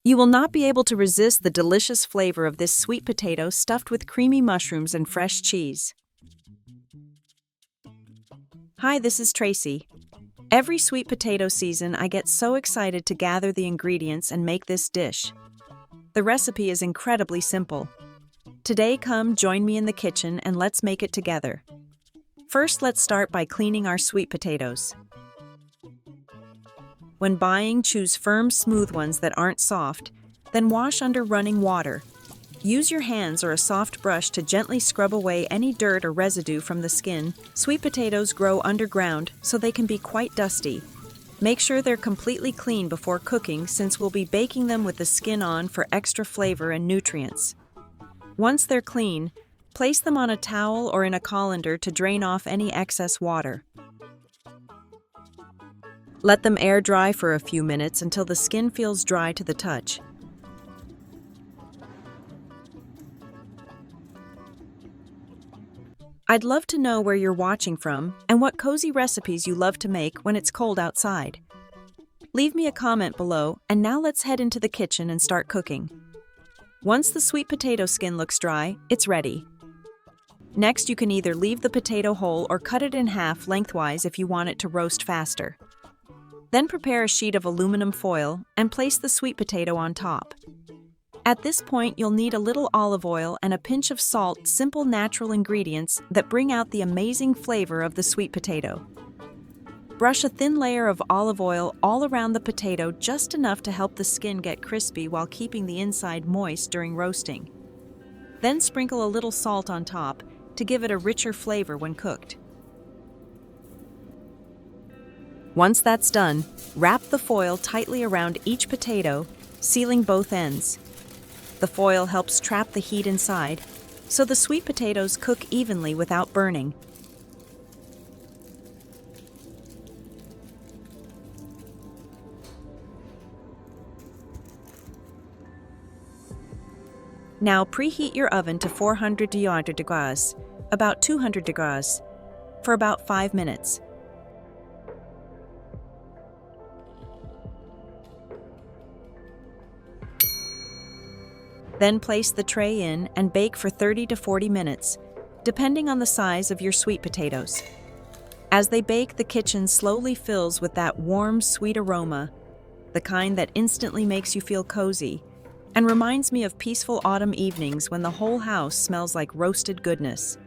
You will not be able to resist the delicious flavor of this sweet potato stuffed with creamy mushrooms and fresh cheese. Hi, this is Tracy. Every sweet potato season, I get so excited to gather the ingredients and make this dish. The recipe is incredibly simple. Today, come join me in the kitchen and let's make it together. First, let's start by cleaning our sweet potatoes. When buying, choose firm, smooth ones that aren't soft, then wash under running water. Use your hands or a soft brush to gently scrub away any dirt or residue from the skin. Sweet potatoes grow underground, so they can be quite dusty. Make sure they're completely clean before cooking, since we'll be baking them with the skin on for extra flavor and nutrients. Once they're clean, place them on a towel or in a colander to drain off any excess water. Let them air dry for a few minutes until the skin feels dry to the touch. I'd love to know where you're watching from and what cozy recipes you love to make when it's cold outside. Leave me a comment below, and now let's head into the kitchen and start cooking. Once the sweet potato skin looks dry, it's ready. Next, you can either leave the potato whole or cut it in half lengthwise if you want it to roast faster. Then prepare a sheet of aluminum foil and place the sweet potato on top. At this point, you'll need a little olive oil and a pinch of salt, simple natural ingredients that bring out the amazing flavor of the sweet potato. Brush a thin layer of olive oil all around the potato, just enough to help the skin get crispy while keeping the inside moist during roasting. Then sprinkle a little salt on top to give it a richer flavor when cooked. Once that's done, wrap the foil tightly around each potato, sealing both ends. The foil helps trap the heat inside, so the sweet potatoes cook evenly without burning. Now preheat your oven to 400 degrees, about 200 degrees, for about 5 minutes. Then place the tray in and bake for 30 to 40 minutes, depending on the size of your sweet potatoes. As they bake, the kitchen slowly fills with that warm, sweet aroma, the kind that instantly makes you feel cozy, and reminds me of peaceful autumn evenings when the whole house smells like roasted goodness.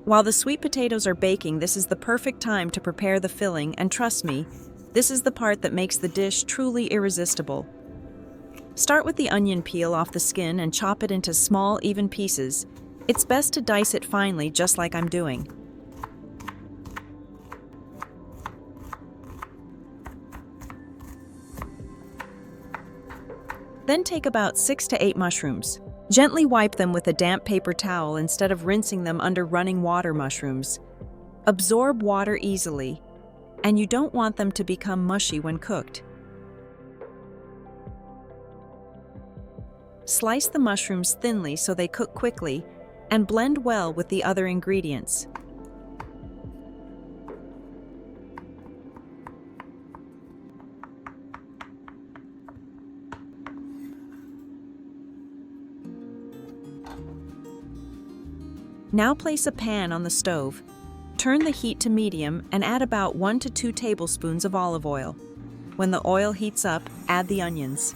While the sweet potatoes are baking, this is the perfect time to prepare the filling, and trust me, this is the part that makes the dish truly irresistible. Start with the onion peel off the skin and chop it into small, even pieces. It's best to dice it finely, just like I'm doing. Then take about 6 to 8 mushrooms. Gently wipe them with a damp paper towel instead of rinsing them under running water. Mushrooms absorb water easily, and you don't want them to become mushy when cooked. Slice the mushrooms thinly so they cook quickly, and blend well with the other ingredients. Now place a pan on the stove. Turn the heat to medium and add about 1 to 2 tablespoons of olive oil. When the oil heats up, add the onions.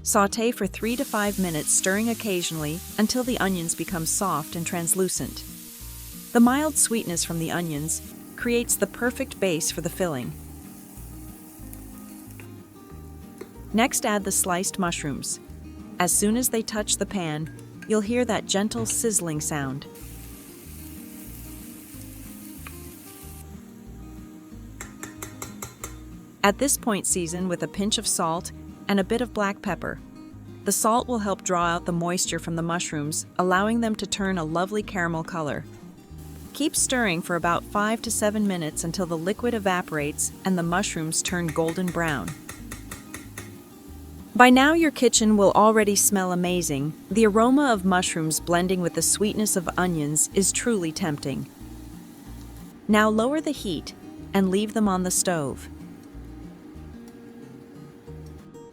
Sauté for 3 to 5 minutes, stirring occasionally until the onions become soft and translucent. The mild sweetness from the onions creates the perfect base for the filling. Next, add the sliced mushrooms. As soon as they touch the pan, you'll hear that gentle sizzling sound. At this point, season with a pinch of salt and a bit of black pepper. The salt will help draw out the moisture from the mushrooms, allowing them to turn a lovely caramel color. Keep stirring for about 5 to 7 minutes until the liquid evaporates and the mushrooms turn golden brown. By now, your kitchen will already smell amazing. The aroma of mushrooms blending with the sweetness of onions is truly tempting. Now lower the heat and leave them on the stove.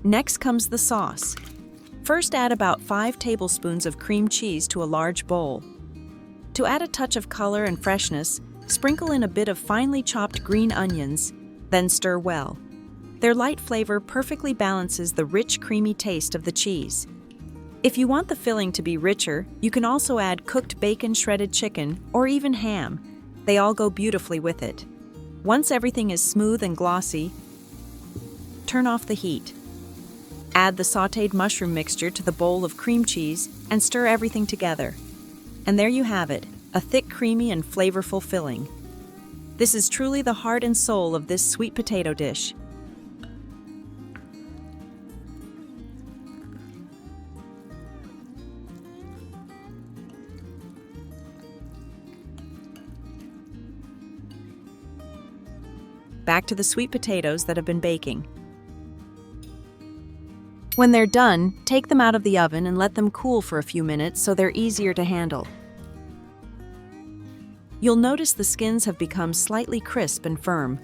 Next comes the sauce. First, add about 5 tablespoons of cream cheese to a large bowl. To add a touch of color and freshness, sprinkle in a bit of finely chopped green onions, then stir well. Their light flavor perfectly balances the rich, creamy taste of the cheese. If you want the filling to be richer, you can also add cooked bacon, shredded chicken, or even ham. They all go beautifully with it. Once everything is smooth and glossy, turn off the heat. Add the sautéed mushroom mixture to the bowl of cream cheese and stir everything together. And there you have it, a thick, creamy, and flavorful filling. This is truly the heart and soul of this sweet potato dish. Back to the sweet potatoes that have been baking. When they're done, take them out of the oven and let them cool for a few minutes so they're easier to handle. You'll notice the skins have become slightly crisp and firm.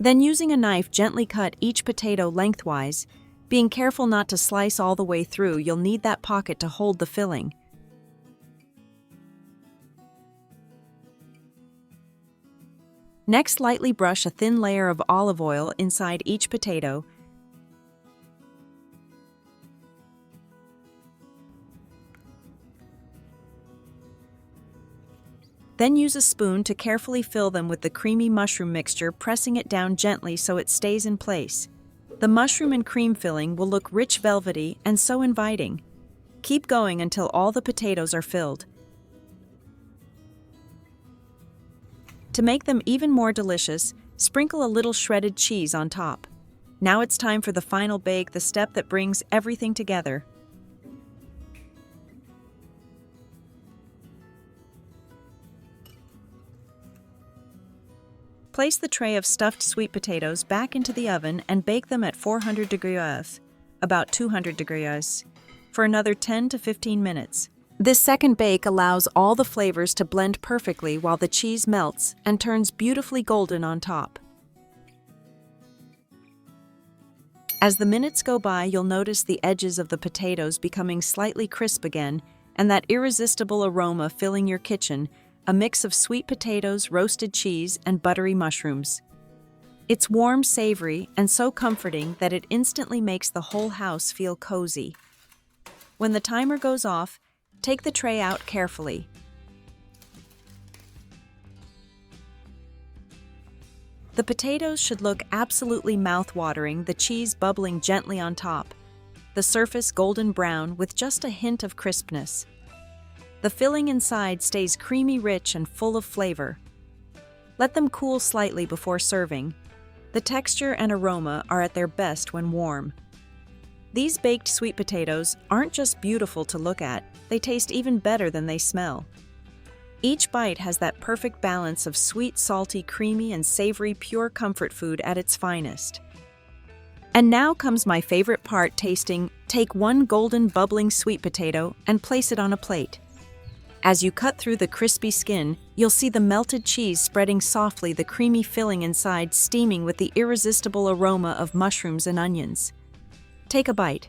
Then, using a knife, gently cut each potato lengthwise. Being careful not to slice all the way through, you'll need that pocket to hold the filling. Next, lightly brush a thin layer of olive oil inside each potato. Then use a spoon to carefully fill them with the creamy mushroom mixture, pressing it down gently so it stays in place. The mushroom and cream filling will look rich, velvety, and so inviting. Keep going until all the potatoes are filled. To make them even more delicious, sprinkle a little shredded cheese on top. Now it's time for the final bake, the step that brings everything together. Place the tray of stuffed sweet potatoes back into the oven and bake them at 400 degrees, about 200 degrees, for another 10 to 15 minutes. This second bake allows all the flavors to blend perfectly while the cheese melts and turns beautifully golden on top. As the minutes go by, you'll notice the edges of the potatoes becoming slightly crisp again, and that irresistible aroma filling your kitchen, a mix of sweet potatoes, roasted cheese, and buttery mushrooms. It's warm, savory, and so comforting that it instantly makes the whole house feel cozy. When the timer goes off, take the tray out carefully. The potatoes should look absolutely mouth-watering, the cheese bubbling gently on top, the surface golden brown with just a hint of crispness. The filling inside stays creamy, rich, and full of flavor. Let them cool slightly before serving. The texture and aroma are at their best when warm. These baked sweet potatoes aren't just beautiful to look at, they taste even better than they smell. Each bite has that perfect balance of sweet, salty, creamy, and savory pure comfort food at its finest. And now comes my favorite part, tasting. Take one golden, bubbling sweet potato and place it on a plate. As you cut through the crispy skin, you'll see the melted cheese spreading softly, the creamy filling inside steaming with the irresistible aroma of mushrooms and onions. Take a bite.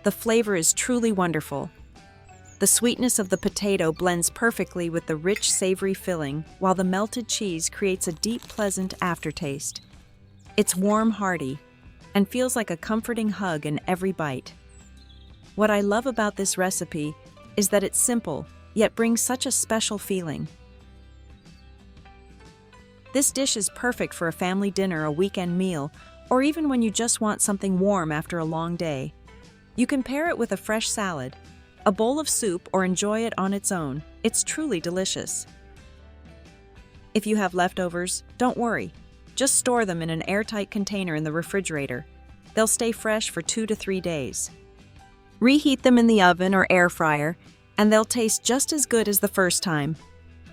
The flavor is truly wonderful. The sweetness of the potato blends perfectly with the rich, savory filling, while the melted cheese creates a deep, pleasant aftertaste. It's warm, hearty, and feels like a comforting hug in every bite. What I love about this recipe is that it's simple, yet brings such a special feeling. This dish is perfect for a family dinner, a weekend meal, or even when you just want something warm after a long day. You can pair it with a fresh salad, a bowl of soup, or enjoy it on its own. It's truly delicious. If you have leftovers, don't worry. Just store them in an airtight container in the refrigerator. They'll stay fresh for 2 to 3 days. Reheat them in the oven or air fryer, and they'll taste just as good as the first time.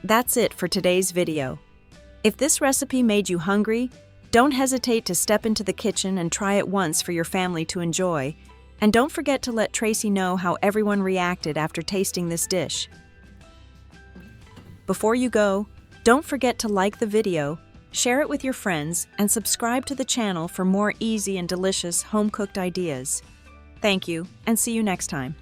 That's it for today's video. If this recipe made you hungry, Don't hesitate to step into the kitchen and try it once for your family to enjoy. And don't forget to let Tracy know how everyone reacted after tasting this dish. Before you go, don't forget to like the video, share it with your friends, and subscribe to the channel for more easy and delicious home-cooked ideas. Thank you, and see you next time.